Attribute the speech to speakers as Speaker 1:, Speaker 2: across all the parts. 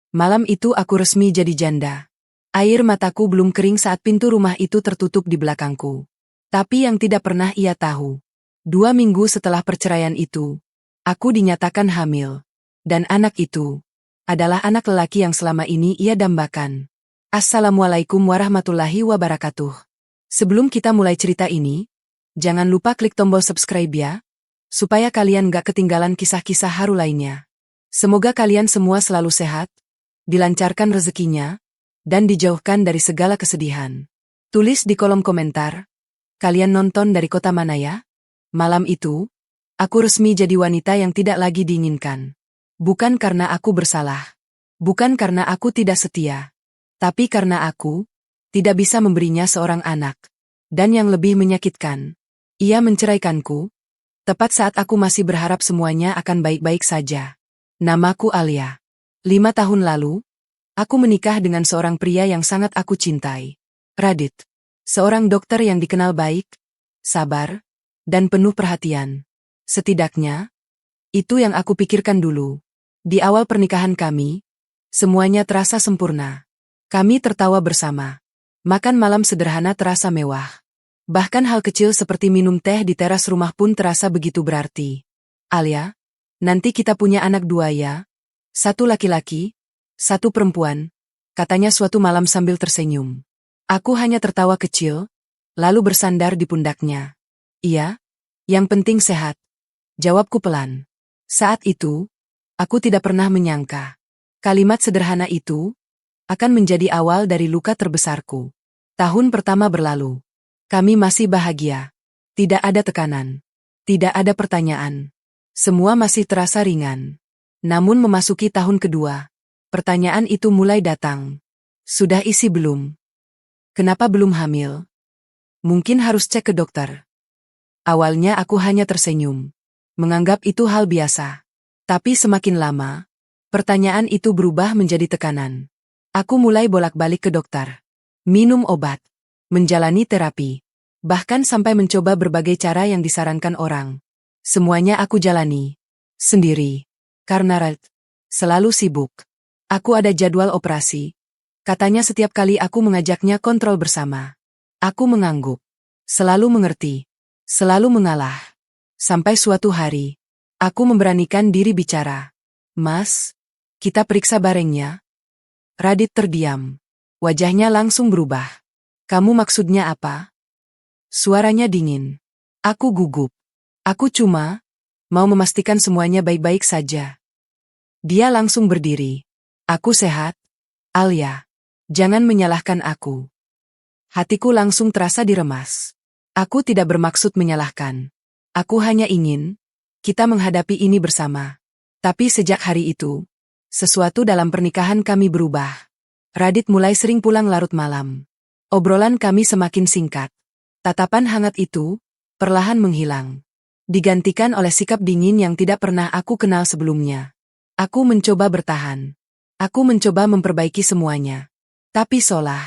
Speaker 1: Malam itu aku resmi jadi janda. Air mataku belum kering saat pintu rumah itu tertutup di belakangku. Tapi yang tidak pernah ia tahu. 2 minggu setelah perceraian itu, aku dinyatakan hamil. Dan anak itu adalah anak lelaki yang selama ini ia dambakan. Assalamualaikum warahmatullahi wabarakatuh. Sebelum kita mulai cerita ini, jangan lupa klik tombol subscribe ya, supaya kalian gak ketinggalan kisah-kisah haru lainnya. Semoga kalian semua selalu sehat, dilancarkan rezekinya, dan dijauhkan dari segala kesedihan. Tulis di kolom komentar, kalian nonton dari kota mana ya? Malam itu, aku resmi jadi wanita yang tidak lagi diinginkan. Bukan karena aku bersalah. Bukan karena aku tidak setia. Tapi karena aku tidak bisa memberinya seorang anak. Dan yang lebih menyakitkan, ia menceraikanku, tepat saat aku masih berharap semuanya akan baik-baik saja. Namaku Alia. 5 tahun lalu, aku menikah dengan seorang pria yang sangat aku cintai. Radit. Seorang dokter yang dikenal baik, sabar, dan penuh perhatian. Setidaknya, itu yang aku pikirkan dulu. Di awal pernikahan kami, semuanya terasa sempurna. Kami tertawa bersama. Makan malam sederhana terasa mewah. Bahkan hal kecil seperti minum teh di teras rumah pun terasa begitu berarti. Alia, nanti kita punya anak 2 ya? 1 laki-laki, 1 perempuan, katanya suatu malam sambil tersenyum. Aku hanya tertawa kecil, lalu bersandar di pundaknya. Iya, yang penting sehat, jawabku pelan. Saat itu, aku tidak pernah menyangka. Kalimat sederhana itu akan menjadi awal dari luka terbesarku. Tahun pertama berlalu. Kami masih bahagia. Tidak ada tekanan. Tidak ada pertanyaan. Semua masih terasa ringan. Namun memasuki tahun kedua, pertanyaan itu mulai datang. Sudah isi belum? Kenapa belum hamil? Mungkin harus cek ke dokter. Awalnya aku hanya tersenyum. Menganggap itu hal biasa. Tapi semakin lama, pertanyaan itu berubah menjadi tekanan. Aku mulai bolak-balik ke dokter. Minum obat. Menjalani terapi. Bahkan sampai mencoba berbagai cara yang disarankan orang. Semuanya aku jalani. Sendiri. Karena Red selalu sibuk. Aku ada jadwal operasi. Katanya setiap kali aku mengajaknya kontrol bersama. Aku mengangguk. Selalu mengerti. Selalu mengalah. Sampai suatu hari, aku memberanikan diri bicara. Mas, kita periksa barengnya. Radit terdiam. Wajahnya langsung berubah. Kamu maksudnya apa? Suaranya dingin. Aku gugup. Aku cuma mau memastikan semuanya baik-baik saja. Dia langsung berdiri. Aku sehat, Alia. Jangan menyalahkan aku. Hatiku langsung terasa diremas. Aku tidak bermaksud menyalahkan. Aku hanya ingin kita menghadapi ini bersama. Tapi sejak hari itu, sesuatu dalam pernikahan kami berubah. Radit mulai sering pulang larut malam. Obrolan kami semakin singkat. Tatapan hangat itu perlahan menghilang. Digantikan oleh sikap dingin yang tidak pernah aku kenal sebelumnya. Aku mencoba bertahan. Aku mencoba memperbaiki semuanya. Tapi solah.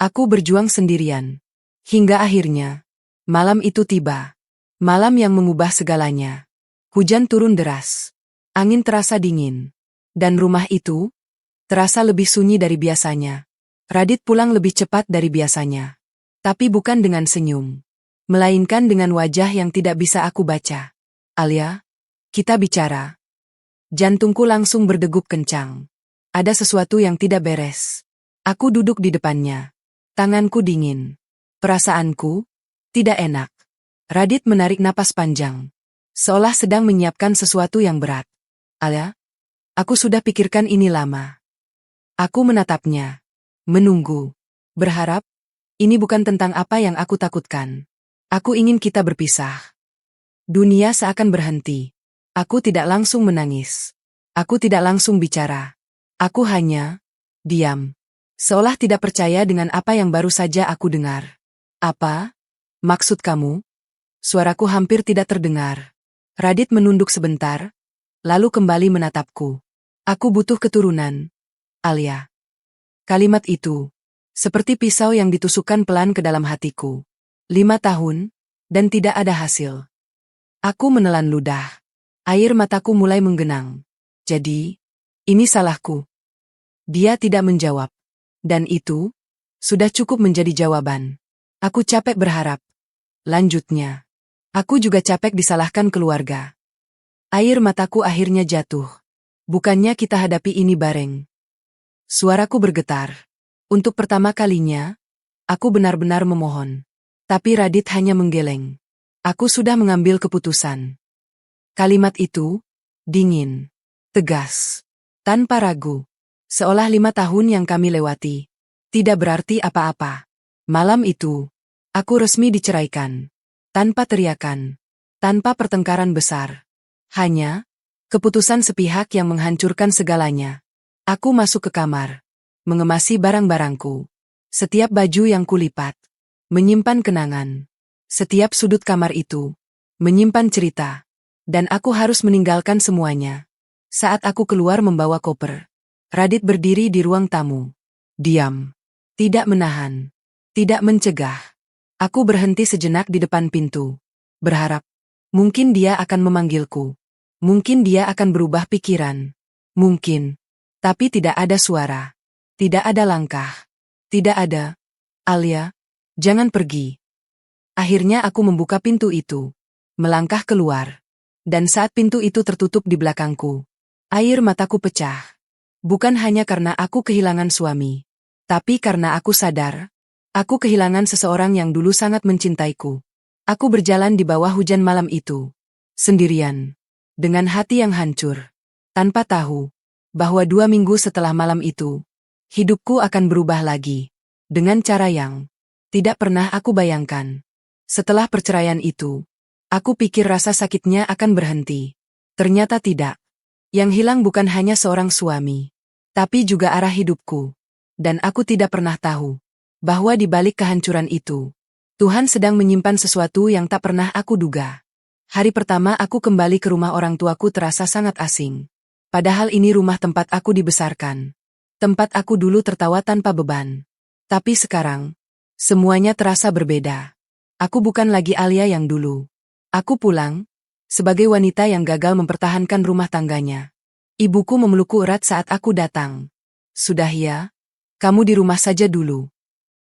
Speaker 1: Aku berjuang sendirian. Hingga akhirnya, malam itu tiba. Malam yang mengubah segalanya. Hujan turun deras. Angin terasa dingin. Dan rumah itu terasa lebih sunyi dari biasanya. Radit pulang lebih cepat dari biasanya. Tapi bukan dengan senyum. Melainkan dengan wajah yang tidak bisa aku baca. Alia, kita bicara. Jantungku langsung berdegup kencang. Ada sesuatu yang tidak beres. Aku duduk di depannya. Tanganku dingin. Perasaanku tidak enak. Radit menarik napas panjang. Seolah sedang menyiapkan sesuatu yang berat. Alia, aku sudah pikirkan ini lama. Aku menatapnya. Menunggu. Berharap, ini bukan tentang apa yang aku takutkan. Aku ingin kita berpisah. Dunia seakan berhenti. Aku tidak langsung menangis. Aku tidak langsung bicara. Aku hanya diam. Seolah tidak percaya dengan apa yang baru saja aku dengar. Apa? Maksud kamu? Suaraku hampir tidak terdengar. Radit menunduk sebentar, lalu kembali menatapku. Aku butuh keturunan, Alia. Kalimat itu seperti pisau yang ditusukkan pelan ke dalam hatiku. 5 tahun, dan tidak ada hasil. Aku menelan ludah. Air mataku mulai menggenang. Jadi, ini salahku. Dia tidak menjawab. Dan itu sudah cukup menjadi jawaban. Aku capek berharap. Lanjutnya. Aku juga capek disalahkan keluarga. Air mataku akhirnya jatuh. Bukannya kita hadapi ini bareng. Suaraku bergetar. Untuk pertama kalinya, aku benar-benar memohon. Tapi Radit hanya menggeleng. Aku sudah mengambil keputusan. Kalimat itu, dingin, tegas, tanpa ragu. Seolah 5 tahun yang kami lewati tidak berarti apa-apa. Malam itu, aku resmi diceraikan. Tanpa teriakan. Tanpa pertengkaran besar. Hanya keputusan sepihak yang menghancurkan segalanya. Aku masuk ke kamar. Mengemasi barang-barangku. Setiap baju yang kulipat. Menyimpan kenangan. Setiap sudut kamar itu. Menyimpan cerita. Dan aku harus meninggalkan semuanya. Saat aku keluar membawa koper. Radit berdiri di ruang tamu. Diam. Tidak menahan. Tidak mencegah. Aku berhenti sejenak di depan pintu. Berharap. Mungkin dia akan memanggilku. Mungkin dia akan berubah pikiran. Mungkin. Tapi tidak ada suara. Tidak ada langkah. Tidak ada. Alia, jangan pergi. Akhirnya aku membuka pintu itu. Melangkah keluar. Dan saat pintu itu tertutup di belakangku, air mataku pecah. Bukan hanya karena aku kehilangan suami. Tapi karena aku sadar, aku kehilangan seseorang yang dulu sangat mencintaiku. Aku berjalan di bawah hujan malam itu. Sendirian. Dengan hati yang hancur. Tanpa tahu bahwa 2 minggu setelah malam itu, hidupku akan berubah lagi. Dengan cara yang tidak pernah aku bayangkan. Setelah perceraian itu, aku pikir rasa sakitnya akan berhenti. Ternyata tidak. Yang hilang bukan hanya seorang suami, tapi juga arah hidupku. Dan aku tidak pernah tahu bahwa di balik kehancuran itu, Tuhan sedang menyimpan sesuatu yang tak pernah aku duga. Hari pertama aku kembali ke rumah orang tuaku terasa sangat asing. Padahal ini rumah tempat aku dibesarkan. Tempat aku dulu tertawa tanpa beban. Tapi sekarang, semuanya terasa berbeda. Aku bukan lagi Alia yang dulu. Aku pulang sebagai wanita yang gagal mempertahankan rumah tangganya. Ibuku memelukku erat saat aku datang. Sudah ya? Kamu di rumah saja dulu.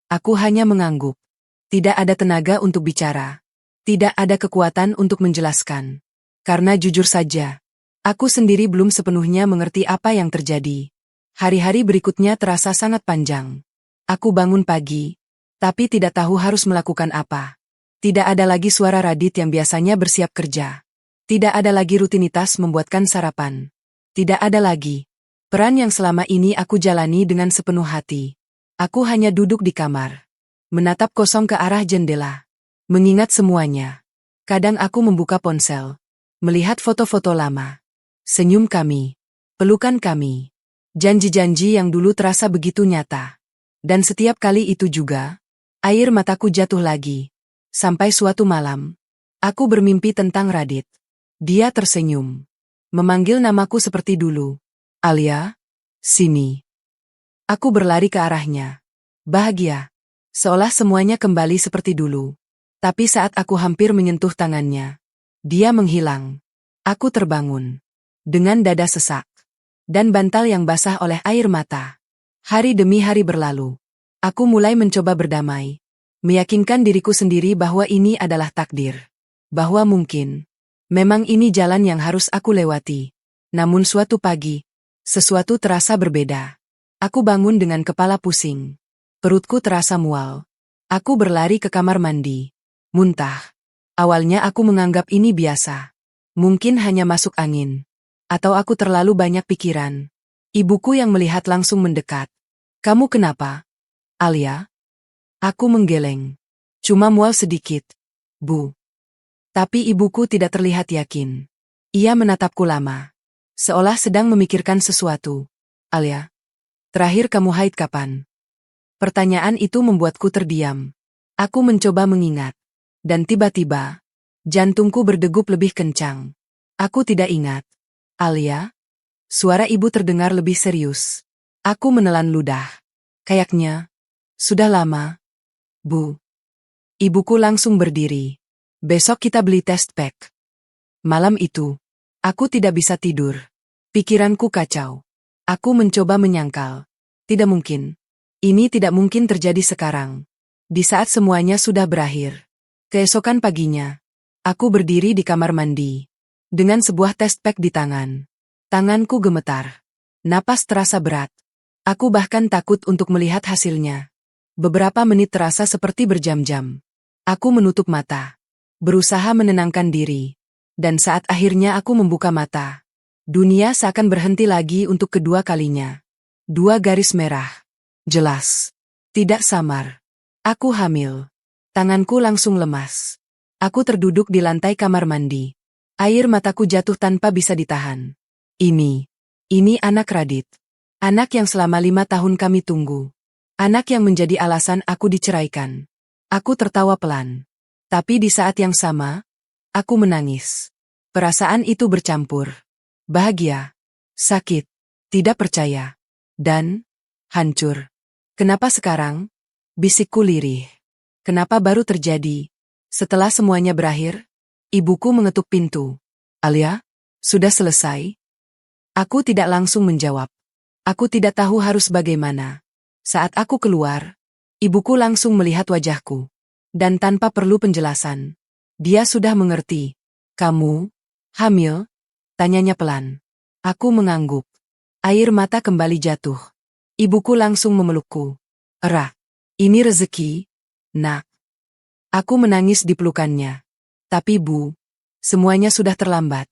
Speaker 1: Aku hanya mengangguk. Tidak ada tenaga untuk bicara. Tidak ada kekuatan untuk menjelaskan. Karena jujur saja, aku sendiri belum sepenuhnya mengerti apa yang terjadi. Hari-hari berikutnya terasa sangat panjang. Aku bangun pagi, tapi tidak tahu harus melakukan apa. Tidak ada lagi suara Radit yang biasanya bersiap kerja. Tidak ada lagi rutinitas membuatkan sarapan. Tidak ada lagi peran yang selama ini aku jalani dengan sepenuh hati. Aku hanya duduk di kamar, menatap kosong ke arah jendela, mengingat semuanya. Kadang aku membuka ponsel, melihat foto-foto lama, senyum kami, pelukan kami, janji-janji yang dulu terasa begitu nyata. Dan setiap kali itu juga, air mataku jatuh lagi. Sampai suatu malam, aku bermimpi tentang Radit. Dia tersenyum, memanggil namaku seperti dulu. Alia, sini. Aku berlari ke arahnya. Bahagia. Seolah semuanya kembali seperti dulu. Tapi saat aku hampir menyentuh tangannya, dia menghilang. Aku terbangun. Dengan dada sesak. Dan bantal yang basah oleh air mata. Hari demi hari berlalu. Aku mulai mencoba berdamai. Meyakinkan diriku sendiri bahwa ini adalah takdir. Bahwa mungkin memang ini jalan yang harus aku lewati. Namun suatu pagi, sesuatu terasa berbeda. Aku bangun dengan kepala pusing. Perutku terasa mual. Aku berlari ke kamar mandi. Muntah. Awalnya aku menganggap ini biasa. Mungkin hanya masuk angin. Atau aku terlalu banyak pikiran. Ibuku yang melihat langsung mendekat. Kamu kenapa, Alia? Aku menggeleng. Cuma mual sedikit, Bu. Tapi ibuku tidak terlihat yakin. Ia menatapku lama. Seolah sedang memikirkan sesuatu. Alia, terakhir kamu haid kapan? Pertanyaan itu membuatku terdiam. Aku mencoba mengingat. Dan tiba-tiba, jantungku berdegup lebih kencang. Aku tidak ingat. Alia? Suara ibu terdengar lebih serius. Aku menelan ludah. Kayaknya, sudah lama, Bu. Ibuku langsung berdiri. Besok kita beli test pack. Malam itu, aku tidak bisa tidur. Pikiranku kacau. Aku mencoba menyangkal. Tidak mungkin. Ini tidak mungkin terjadi sekarang. Di saat semuanya sudah berakhir. Keesokan paginya, aku berdiri di kamar mandi. Dengan sebuah test pack di tangan. Tanganku gemetar. Napas terasa berat. Aku bahkan takut untuk melihat hasilnya. Beberapa menit terasa seperti berjam-jam. Aku menutup mata. Berusaha menenangkan diri. Dan saat akhirnya aku membuka mata. Dunia seakan berhenti lagi untuk kedua kalinya. 2 garis merah. Jelas. Tidak samar. Aku hamil. Tanganku langsung lemas. Aku terduduk di lantai kamar mandi. Air mataku jatuh tanpa bisa ditahan. Ini anak Radit. Anak yang selama 5 tahun kami tunggu. Anak yang menjadi alasan aku diceraikan. Aku tertawa pelan. Tapi di saat yang sama, aku menangis. Perasaan itu bercampur. Bahagia, sakit, tidak percaya, dan hancur. Kenapa sekarang? Bisikku lirih. Kenapa baru terjadi? Setelah semuanya berakhir, ibuku mengetuk pintu. Alia, sudah selesai? Aku tidak langsung menjawab. Aku tidak tahu harus bagaimana. Saat aku keluar, ibuku langsung melihat wajahku. Dan tanpa perlu penjelasan, dia sudah mengerti. Kamu hamil? Tanyanya pelan. Aku mengangguk. Air mata kembali jatuh. Ibuku langsung memelukku. Era, ini rezeki, nak. Aku menangis di pelukannya. Tapi Bu, semuanya sudah terlambat.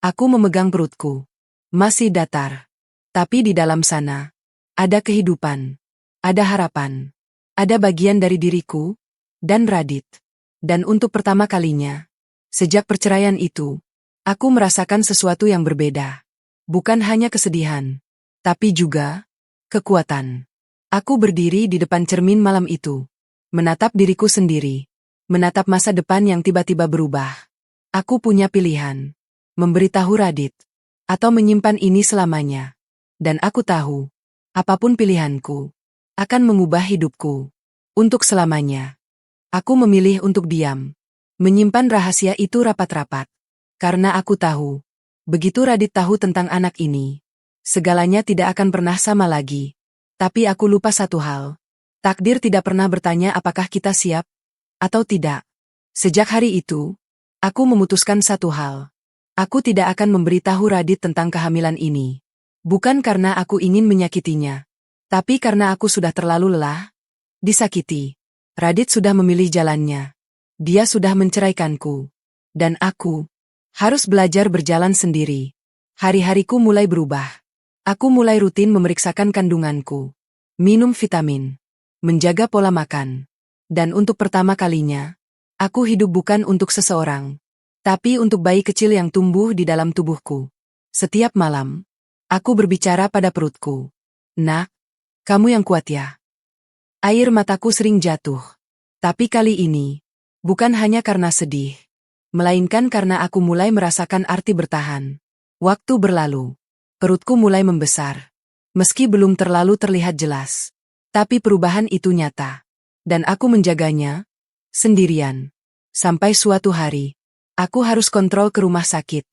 Speaker 1: Aku memegang perutku. Masih datar. Tapi di dalam sana, ada kehidupan. Ada harapan. Ada bagian dari diriku, dan Radit. Dan untuk pertama kalinya, sejak perceraian itu, aku merasakan sesuatu yang berbeda. Bukan hanya kesedihan, tapi juga kekuatan. Aku berdiri di depan cermin malam itu, menatap diriku sendiri, menatap masa depan yang tiba-tiba berubah. Aku punya pilihan, memberitahu Radit, atau menyimpan ini selamanya. Dan aku tahu, apapun pilihanku, akan mengubah hidupku. Untuk selamanya. Aku memilih untuk diam, menyimpan rahasia itu rapat-rapat. Karena aku tahu, begitu Radit tahu tentang anak ini, segalanya tidak akan pernah sama lagi. Tapi aku lupa satu hal. Takdir tidak pernah bertanya apakah kita siap, atau tidak. Sejak hari itu, aku memutuskan satu hal. Aku tidak akan memberitahu Radit tentang kehamilan ini. Bukan karena aku ingin menyakitinya, tapi karena aku sudah terlalu lelah, disakiti. Radit sudah memilih jalannya. Dia sudah menceraikanku. Dan aku harus belajar berjalan sendiri. Hari-hariku mulai berubah. Aku mulai rutin memeriksakan kandunganku. Minum vitamin. Menjaga pola makan. Dan untuk pertama kalinya, aku hidup bukan untuk seseorang, tapi untuk bayi kecil yang tumbuh di dalam tubuhku. Setiap malam, aku berbicara pada perutku. Nak, kamu yang kuat ya. Air mataku sering jatuh. Tapi kali ini, bukan hanya karena sedih, melainkan karena aku mulai merasakan arti bertahan. Waktu berlalu. Perutku mulai membesar. Meski belum terlalu terlihat jelas. Tapi perubahan itu nyata. Dan aku menjaganya, sendirian. Sampai suatu hari, aku harus kontrol ke rumah sakit.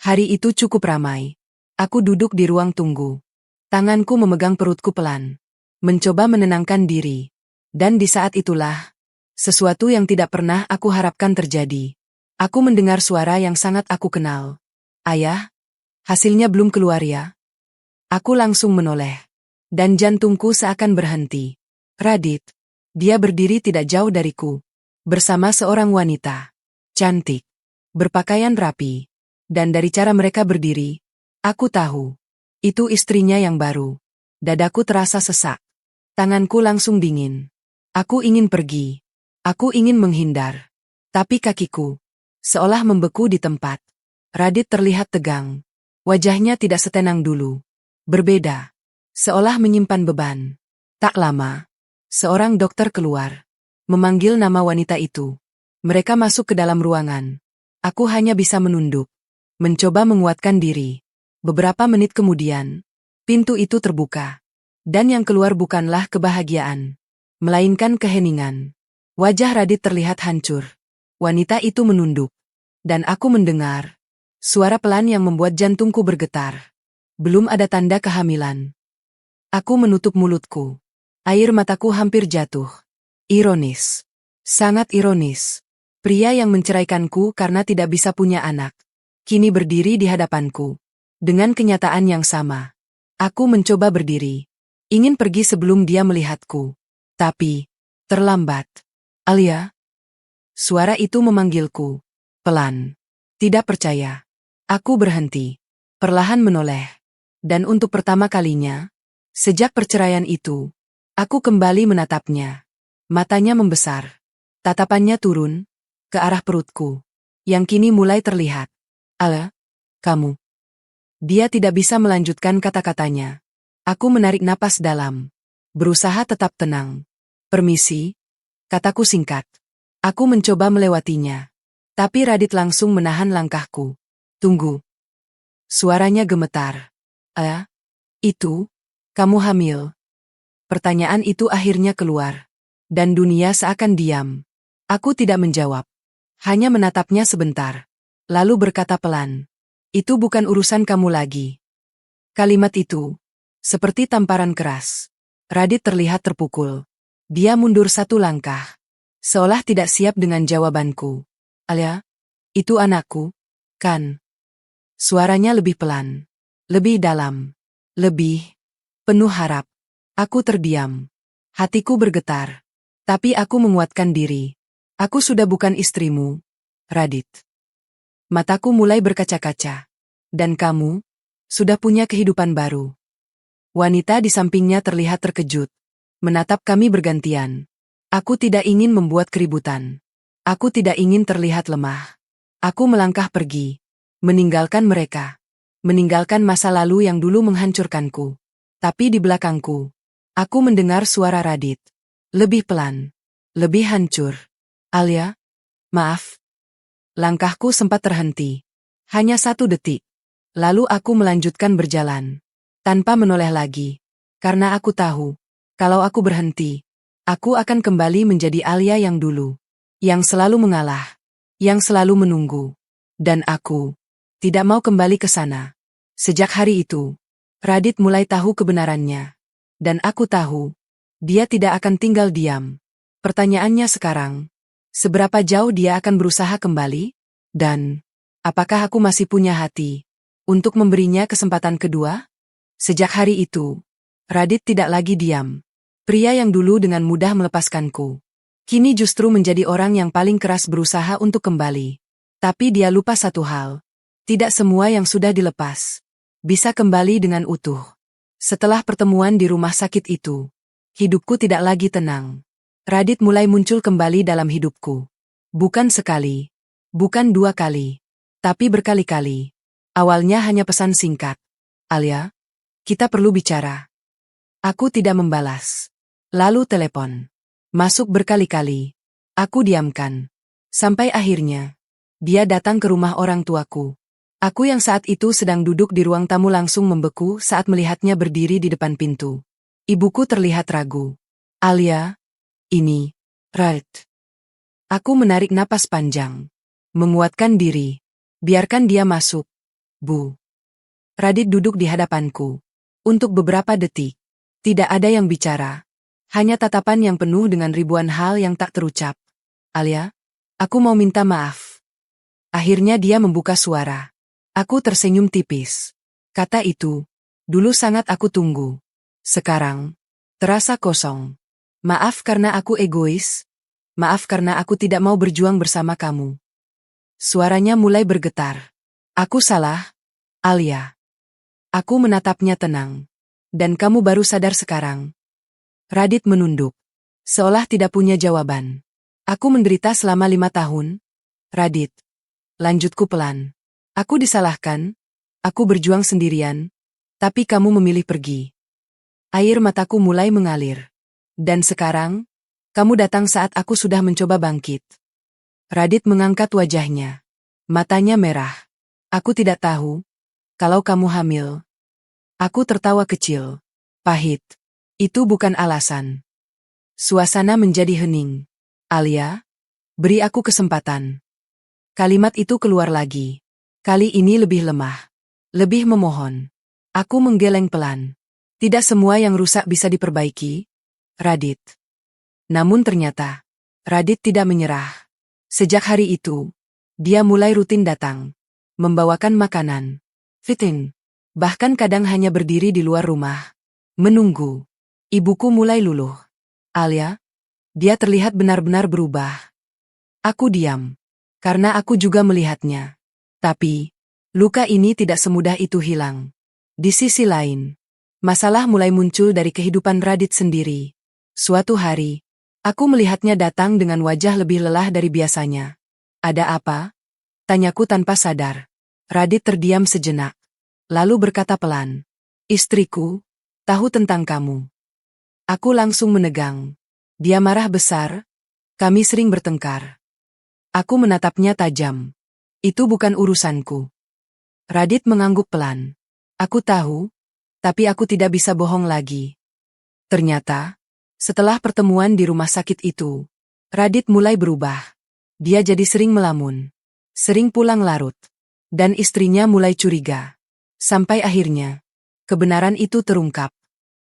Speaker 1: Hari itu cukup ramai. Aku duduk di ruang tunggu. Tanganku memegang perutku pelan. Mencoba menenangkan diri. Dan di saat itulah, sesuatu yang tidak pernah aku harapkan terjadi. Aku mendengar suara yang sangat aku kenal. Ayah, hasilnya belum keluar ya? Aku langsung menoleh. Dan jantungku seakan berhenti. Radit. Dia berdiri tidak jauh dariku. Bersama seorang wanita. Cantik. Berpakaian rapi. Dan dari cara mereka berdiri, aku tahu. Itu istrinya yang baru. Dadaku terasa sesak. Tanganku langsung dingin. Aku ingin pergi. Aku ingin menghindar. Tapi kakiku seolah membeku di tempat. Radit terlihat tegang. Wajahnya tidak setenang dulu. Berbeda. Seolah menyimpan beban. Tak lama, seorang dokter keluar. Memanggil nama wanita itu. Mereka masuk ke dalam ruangan. Aku hanya bisa menunduk. Mencoba menguatkan diri. Beberapa menit kemudian, pintu itu terbuka. Dan yang keluar bukanlah kebahagiaan, melainkan keheningan. Wajah Radit terlihat hancur. Wanita itu menunduk. Dan aku mendengar suara pelan yang membuat jantungku bergetar. Belum ada tanda kehamilan. Aku menutup mulutku. Air mataku hampir jatuh. Ironis. Sangat ironis. Pria yang menceraikanku karena tidak bisa punya anak. Kini berdiri di hadapanku. Dengan kenyataan yang sama. Aku mencoba berdiri. Ingin pergi sebelum dia melihatku. Tapi, terlambat. Alia? Suara itu memanggilku. Pelan. Tidak percaya. Aku berhenti. Perlahan menoleh. Dan untuk pertama kalinya, sejak perceraian itu, aku kembali menatapnya. Matanya membesar. Tatapannya turun ke arah perutku, yang kini mulai terlihat. Ala, kamu. Dia tidak bisa melanjutkan kata-katanya. Aku menarik napas dalam. Berusaha tetap tenang. Permisi, kataku singkat. Aku mencoba melewatinya. Tapi Radit langsung menahan langkahku. Tunggu. Suaranya gemetar. Itu, kamu hamil. Pertanyaan itu akhirnya keluar. Dan dunia seakan diam. Aku tidak menjawab. Hanya menatapnya sebentar. Lalu berkata pelan. Itu bukan urusan kamu lagi. Kalimat itu, seperti tamparan keras. Radit terlihat terpukul. Dia mundur satu langkah. Seolah tidak siap dengan jawabanku. Alia, itu anakku, kan? Suaranya lebih pelan. Lebih dalam. Lebih penuh harap. Aku terdiam. Hatiku bergetar. Tapi aku menguatkan diri. Aku sudah bukan istrimu, Radit. Mataku mulai berkaca-kaca. Dan kamu, sudah punya kehidupan baru. Wanita di sampingnya terlihat terkejut. Menatap kami bergantian. Aku tidak ingin membuat keributan. Aku tidak ingin terlihat lemah. Aku melangkah pergi. Meninggalkan mereka. Meninggalkan masa lalu yang dulu menghancurkanku. Tapi di belakangku, aku mendengar suara Radit. Lebih pelan. Lebih hancur. Alia, maaf. Langkahku sempat terhenti. Hanya 1 detik. Lalu aku melanjutkan berjalan. Tanpa menoleh lagi. Karena aku tahu, kalau aku berhenti, aku akan kembali menjadi Alia yang dulu. Yang selalu mengalah. Yang selalu menunggu. Dan aku tidak mau kembali ke sana. Sejak hari itu, Radit mulai tahu kebenarannya. Dan aku tahu, dia tidak akan tinggal diam. Pertanyaannya sekarang, seberapa jauh dia akan berusaha kembali? Dan, apakah aku masih punya hati untuk memberinya kesempatan kedua? Sejak hari itu, Radit tidak lagi diam. Pria yang dulu dengan mudah melepaskanku, kini justru menjadi orang yang paling keras berusaha untuk kembali. Tapi dia lupa satu hal. Tidak semua yang sudah dilepas bisa kembali dengan utuh. Setelah pertemuan di rumah sakit itu, hidupku tidak lagi tenang. Radit mulai muncul kembali dalam hidupku. Bukan sekali, bukan 2 kali, tapi berkali-kali. Awalnya hanya pesan singkat. Alia, kita perlu bicara. Aku tidak membalas. Lalu telepon. Masuk berkali-kali. Aku diamkan. Sampai akhirnya, dia datang ke rumah orang tuaku. Aku yang saat itu sedang duduk di ruang tamu langsung membeku saat melihatnya berdiri di depan pintu. Ibuku terlihat ragu. Alia, ini, Radit. Aku menarik napas panjang. Menguatkan diri. Biarkan dia masuk, Bu. Radit duduk di hadapanku. Untuk beberapa detik. Tidak ada yang bicara. Hanya tatapan yang penuh dengan ribuan hal yang tak terucap. Alia, aku mau minta maaf. Akhirnya dia membuka suara. Aku tersenyum tipis. Kata itu, dulu sangat aku tunggu. Sekarang, terasa kosong. Maaf karena aku egois. Maaf karena aku tidak mau berjuang bersama kamu. Suaranya mulai bergetar. Aku salah, Alia. Aku menatapnya tenang. Dan kamu baru sadar sekarang. Radit menunduk. Seolah tidak punya jawaban. Aku menderita selama 5 tahun. Radit. Lanjutku pelan. Aku disalahkan. Aku berjuang sendirian. Tapi kamu memilih pergi. Air mataku mulai mengalir. Dan sekarang, kamu datang saat aku sudah mencoba bangkit. Radit mengangkat wajahnya. Matanya merah. Aku tidak tahu. Kalau kamu hamil. Aku tertawa kecil. Pahit. Itu bukan alasan. Suasana menjadi hening. Alia, beri aku kesempatan. Kalimat itu keluar lagi. Kali ini lebih lemah. Lebih memohon. Aku menggeleng pelan. Tidak semua yang rusak bisa diperbaiki, Radit. Namun ternyata, Radit tidak menyerah. Sejak hari itu, dia mulai rutin datang. Membawakan makanan. Fitin. Bahkan kadang hanya berdiri di luar rumah. Menunggu. Ibuku mulai luluh. Alia, dia terlihat benar-benar berubah. Aku diam. Karena aku juga melihatnya. Tapi, luka ini tidak semudah itu hilang. Di sisi lain, masalah mulai muncul dari kehidupan Radit sendiri. Suatu hari, aku melihatnya datang dengan wajah lebih lelah dari biasanya. Ada apa? Tanyaku tanpa sadar. Radit terdiam sejenak. Lalu berkata pelan. Istriku, tahu tentang kamu. Aku langsung menegang. Dia marah besar. Kami sering bertengkar. Aku menatapnya tajam. Itu bukan urusanku. Radit mengangguk pelan. Aku tahu, tapi aku tidak bisa bohong lagi. Ternyata, setelah pertemuan di rumah sakit itu, Radit mulai berubah. Dia jadi sering melamun. Sering pulang larut. Dan istrinya mulai curiga. Sampai akhirnya, kebenaran itu terungkap.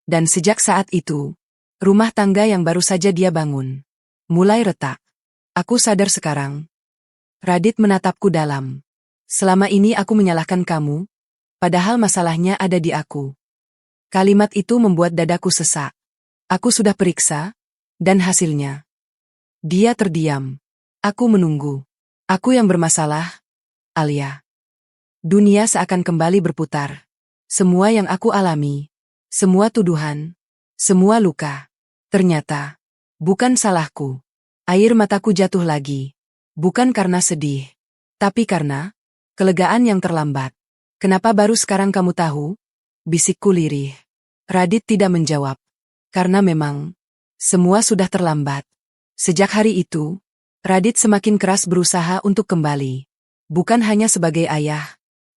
Speaker 1: Dan sejak saat itu, rumah tangga yang baru saja dia bangun mulai retak. Aku sadar sekarang. Radit menatapku dalam. Selama ini aku menyalahkan kamu, padahal masalahnya ada di aku. Kalimat itu membuat dadaku sesak. Aku sudah periksa, dan hasilnya. Dia terdiam. Aku menunggu. Aku yang bermasalah, Alia. Dunia seakan kembali berputar. Semua yang aku alami, semua tuduhan, semua luka. Ternyata, bukan salahku. Air mataku jatuh lagi. Bukan karena sedih, tapi karena kelegaan yang terlambat. Kenapa baru sekarang kamu tahu? Bisikku lirih. Radit tidak menjawab. Karena memang, semua sudah terlambat. Sejak hari itu, Radit semakin keras berusaha untuk kembali. Bukan hanya sebagai ayah,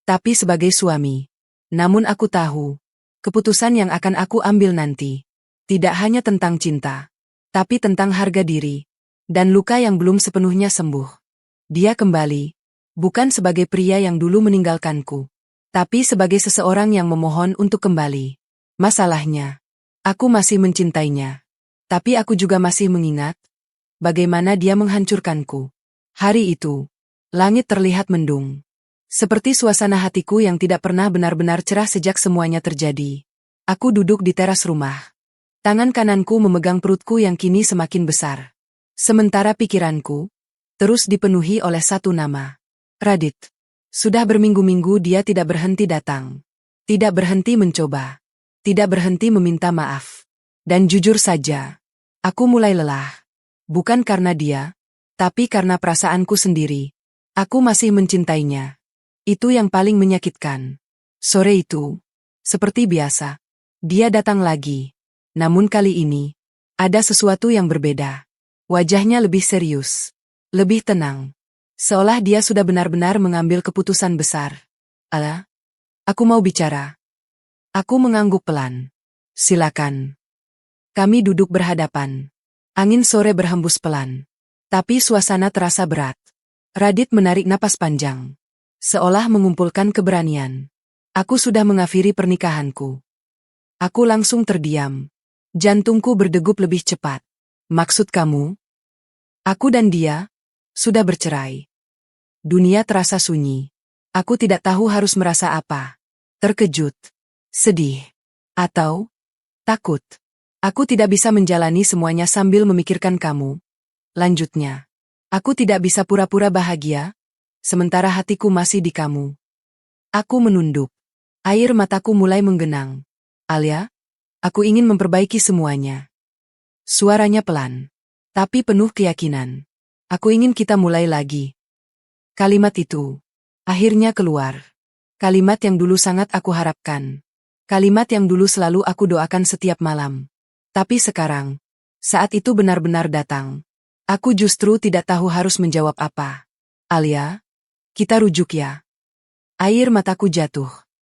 Speaker 1: tapi sebagai suami. Namun aku tahu, keputusan yang akan aku ambil nanti, tidak hanya tentang cinta, tapi tentang harga diri. Dan luka yang belum sepenuhnya sembuh. Dia kembali, bukan sebagai pria yang dulu meninggalkanku, tapi sebagai seseorang yang memohon untuk kembali. Masalahnya, aku masih mencintainya. Tapi aku juga masih mengingat bagaimana dia menghancurkanku. Hari itu, langit terlihat mendung. Seperti suasana hatiku yang tidak pernah benar-benar cerah sejak semuanya terjadi. Aku duduk di teras rumah. Tangan kananku memegang perutku yang kini semakin besar. Sementara pikiranku terus dipenuhi oleh satu nama. Radit. Sudah berminggu-minggu dia tidak berhenti datang. Tidak berhenti mencoba. Tidak berhenti meminta maaf. Dan jujur saja, aku mulai lelah. Bukan karena dia, tapi karena perasaanku sendiri. Aku masih mencintainya. Itu yang paling menyakitkan. Sore itu, seperti biasa, dia datang lagi. Namun kali ini, ada sesuatu yang berbeda. Wajahnya lebih serius, lebih tenang. Seolah dia sudah benar-benar mengambil keputusan besar. Ala, aku mau bicara. Aku mengangguk pelan. Silakan. Kami duduk berhadapan. Angin sore berhembus pelan. Tapi suasana terasa berat. Radit menarik napas panjang. Seolah mengumpulkan keberanian. Aku sudah mengakhiri pernikahanku. Aku langsung terdiam. Jantungku berdegup lebih cepat. Maksud kamu? Aku dan dia sudah bercerai. Dunia terasa sunyi. Aku tidak tahu harus merasa apa. Terkejut, sedih, atau takut. Aku tidak bisa menjalani semuanya sambil memikirkan kamu. Lanjutnya, aku tidak bisa pura-pura bahagia, sementara hatiku masih di kamu. Aku menunduk. Air mataku mulai menggenang. Alia, aku ingin memperbaiki semuanya. Suaranya pelan, tapi penuh keyakinan. Aku ingin kita mulai lagi. Kalimat itu akhirnya keluar. Kalimat yang dulu sangat aku harapkan. Kalimat yang dulu selalu aku doakan setiap malam. Tapi sekarang, saat itu benar-benar datang. Aku justru tidak tahu harus menjawab apa. Alia, kita rujuk ya. Air mataku jatuh.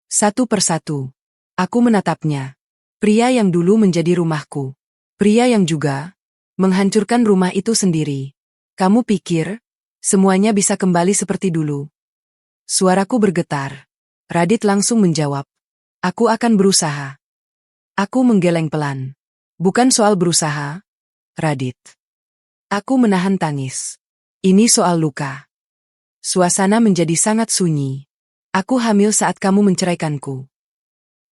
Speaker 1: Satu persatu. Aku menatapnya. Pria yang dulu menjadi rumahku. Pria yang juga menghancurkan rumah itu sendiri. Kamu pikir semuanya bisa kembali seperti dulu? Suaraku bergetar. Radit langsung menjawab. Aku akan berusaha. Aku menggeleng pelan. Bukan soal berusaha, Radit. Aku menahan tangis. Ini soal luka. Suasana menjadi sangat sunyi. Aku hamil saat kamu menceraikanku.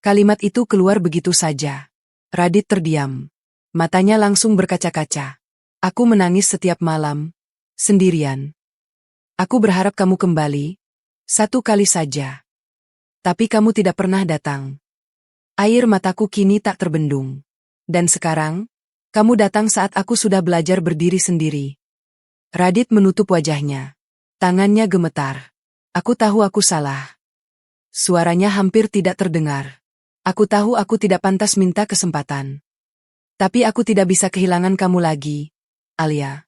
Speaker 1: Kalimat itu keluar begitu saja. Radit terdiam. Matanya langsung berkaca-kaca. Aku menangis setiap malam, sendirian. Aku berharap kamu kembali, satu kali saja. Tapi kamu tidak pernah datang. Air mataku kini tak terbendung. Dan sekarang, kamu datang saat aku sudah belajar berdiri sendiri. Radit menutup wajahnya. Tangannya gemetar. Aku tahu aku salah. Suaranya hampir tidak terdengar. Aku tahu aku tidak pantas minta kesempatan. Tapi aku tidak bisa kehilangan kamu lagi, Alia.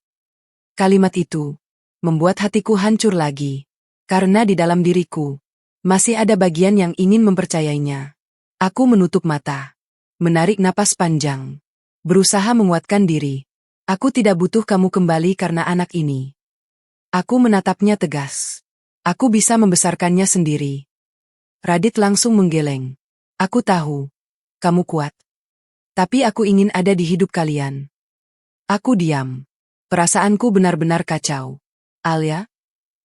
Speaker 1: Kalimat itu membuat hatiku hancur lagi. Karena di dalam diriku masih ada bagian yang ingin mempercayainya. Aku menutup mata. Menarik napas panjang. Berusaha menguatkan diri. Aku tidak butuh kamu kembali karena anak ini. Aku menatapnya tegas. Aku bisa membesarkannya sendiri. Radit langsung menggeleng. Aku tahu. Kamu kuat. Tapi aku ingin ada di hidup kalian. Aku diam. Perasaanku benar-benar kacau. Alia,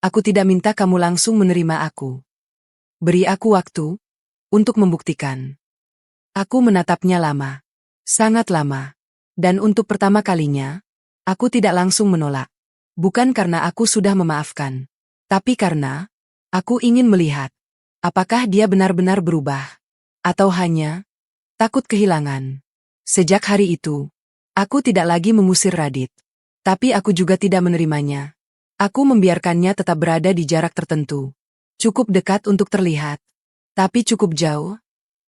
Speaker 1: aku tidak minta kamu langsung menerima aku. Beri aku waktu untuk membuktikan. Aku menatapnya lama. Sangat lama. Dan untuk pertama kalinya, aku tidak langsung menolak. Bukan karena aku sudah memaafkan. Tapi karena aku ingin melihat apakah dia benar-benar berubah. Atau hanya takut kehilangan. Sejak hari itu, aku tidak lagi mengusir Radit. Tapi aku juga tidak menerimanya. Aku membiarkannya tetap berada di jarak tertentu. Cukup dekat untuk terlihat. Tapi cukup jauh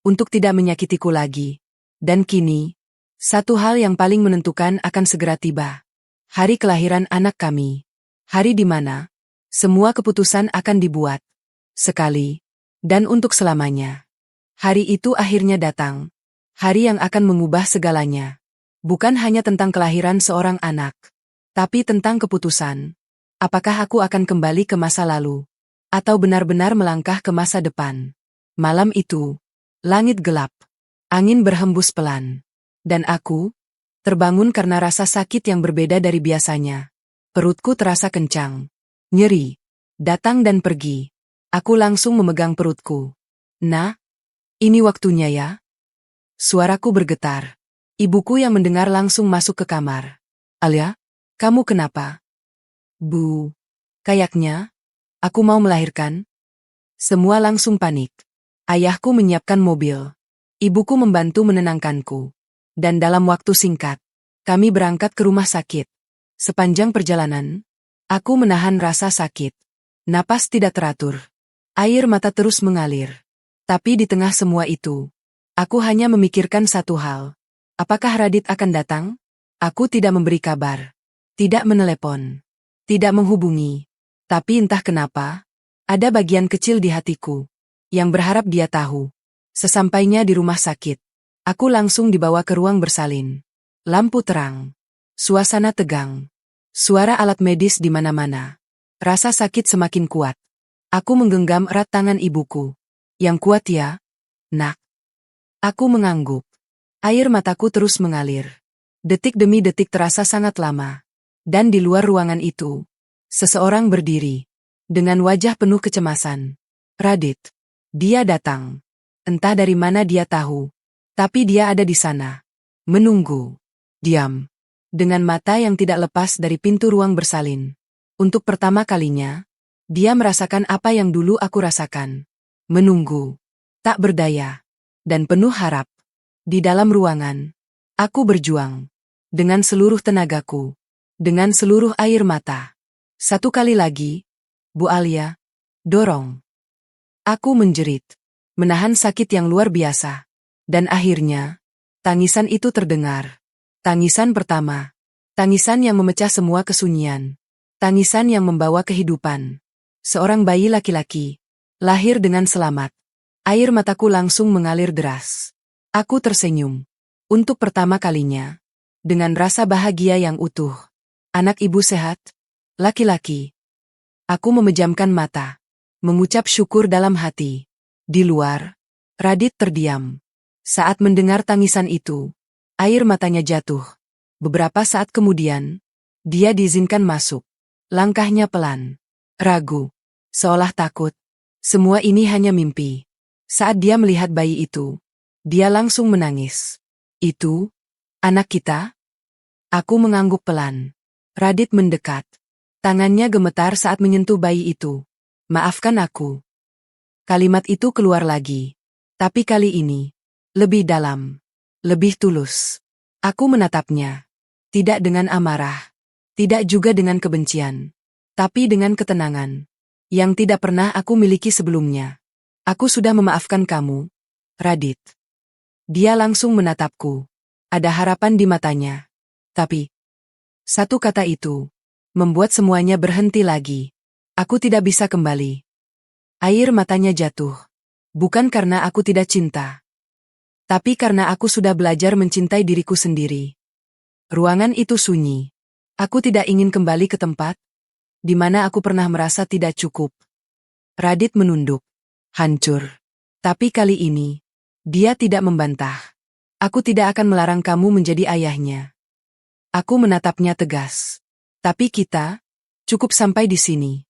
Speaker 1: untuk tidak menyakitiku lagi. Dan kini, satu hal yang paling menentukan akan segera tiba. Hari kelahiran anak kami. Hari di mana semua keputusan akan dibuat. Sekali. Dan untuk selamanya. Hari itu akhirnya datang. Hari yang akan mengubah segalanya. Bukan hanya tentang kelahiran seorang anak. Tapi tentang keputusan. Apakah aku akan kembali ke masa lalu? Atau benar-benar melangkah ke masa depan? Malam itu, langit gelap. Angin berhembus pelan. Dan aku terbangun karena rasa sakit yang berbeda dari biasanya. Perutku terasa kencang. Nyeri. Datang dan pergi. Aku langsung memegang perutku. Nah, ini waktunya ya. Suaraku bergetar. Ibuku yang mendengar langsung masuk ke kamar. Alia, kamu kenapa? Bu, kayaknya aku mau melahirkan. Semua langsung panik. Ayahku menyiapkan mobil. Ibuku membantu menenangkanku. Dan dalam waktu singkat, kami berangkat ke rumah sakit. Sepanjang perjalanan, aku menahan rasa sakit. Napas tidak teratur. Air mata terus mengalir. Tapi di tengah semua itu, aku hanya memikirkan satu hal. Apakah Radit akan datang? Aku tidak memberi kabar. Tidak menelepon. Tidak menghubungi. Tapi entah kenapa, ada bagian kecil di hatiku yang berharap dia tahu. Sesampainya di rumah sakit, aku langsung dibawa ke ruang bersalin. Lampu terang. Suasana tegang. Suara alat medis di mana-mana. Rasa sakit semakin kuat. Aku menggenggam erat tangan ibuku. Yang kuat ya, nak. Aku mengangguk. Air mataku terus mengalir. Detik demi detik terasa sangat lama. Dan di luar ruangan itu, seseorang berdiri. Dengan wajah penuh kecemasan. Radit. Dia datang. Entah dari mana dia tahu. Tapi dia ada di sana. Menunggu. Diam. Dengan mata yang tidak lepas dari pintu ruang bersalin. Untuk pertama kalinya, dia merasakan apa yang dulu aku rasakan. Menunggu. Tak berdaya. Dan penuh harap. Di dalam ruangan, aku berjuang. Dengan seluruh tenagaku. Dengan seluruh air mata. Satu kali lagi, Bu Alia, dorong. Aku menjerit. Menahan sakit yang luar biasa. Dan akhirnya, tangisan itu terdengar. Tangisan pertama. Tangisan yang memecah semua kesunyian. Tangisan yang membawa kehidupan. Seorang bayi laki-laki. Lahir dengan selamat. Air mataku langsung mengalir deras. Aku tersenyum. Untuk pertama kalinya. Dengan rasa bahagia yang utuh. Anak ibu sehat. Laki-laki. Aku memejamkan mata. Mengucap syukur dalam hati. Di luar, Radit terdiam. Saat mendengar tangisan itu, air matanya jatuh. Beberapa saat kemudian, dia diizinkan masuk. Langkahnya pelan, ragu, seolah takut. Semua ini hanya mimpi. Saat dia melihat bayi itu, dia langsung menangis. Itu, anak kita? Aku mengangguk pelan. Radit mendekat. Tangannya gemetar saat menyentuh bayi itu. Maafkan aku. Kalimat itu keluar lagi. Tapi kali ini, lebih dalam, lebih tulus. Aku menatapnya. Tidak dengan amarah. Tidak juga dengan kebencian. Tapi dengan ketenangan. Yang tidak pernah aku miliki sebelumnya. Aku sudah memaafkan kamu, Radit. Dia langsung menatapku. Ada harapan di matanya. Tapi, satu kata itu, membuat semuanya berhenti lagi. Aku tidak bisa kembali. Air matanya jatuh. Bukan karena aku tidak cinta. Tapi karena aku sudah belajar mencintai diriku sendiri. Ruangan itu sunyi. Aku tidak ingin kembali ke tempat di mana aku pernah merasa tidak cukup. Radit menunduk. Hancur. Tapi kali ini, dia tidak membantah. Aku tidak akan melarang kamu menjadi ayahnya. Aku menatapnya tegas. Tapi kita, cukup sampai di sini.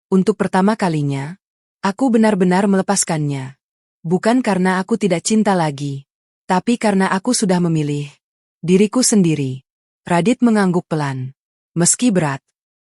Speaker 1: Untuk pertama kalinya, aku benar-benar melepaskannya. Bukan karena aku tidak cinta lagi, tapi karena aku sudah memilih diriku sendiri. Radit mengangguk pelan. Meski berat,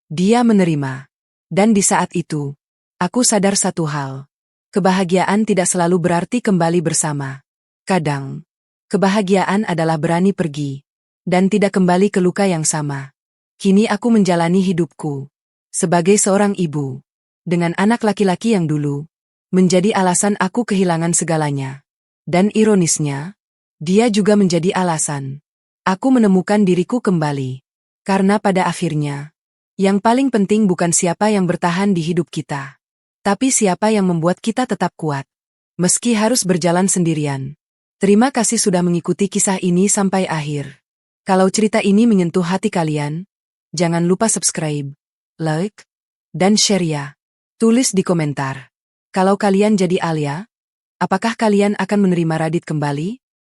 Speaker 1: dia menerima. Dan di saat itu, aku sadar satu hal. Kebahagiaan tidak selalu berarti kembali bersama. Kadang, kebahagiaan adalah berani pergi dan tidak kembali ke luka yang sama. Kini aku menjalani hidupku sebagai seorang ibu dengan anak laki-laki yang dulu menjadi alasan aku kehilangan segalanya. Dan ironisnya, dia juga menjadi alasan aku menemukan diriku kembali. Karena pada akhirnya, yang paling penting bukan siapa yang bertahan di hidup kita, tapi siapa yang membuat kita tetap kuat, meski harus berjalan sendirian. Terima kasih sudah mengikuti kisah ini sampai akhir. Kalau cerita ini menyentuh hati kalian, jangan lupa subscribe, like, dan share ya. Tulis di komentar. Kalau kalian jadi Alia, apakah kalian akan menerima Radit kembali?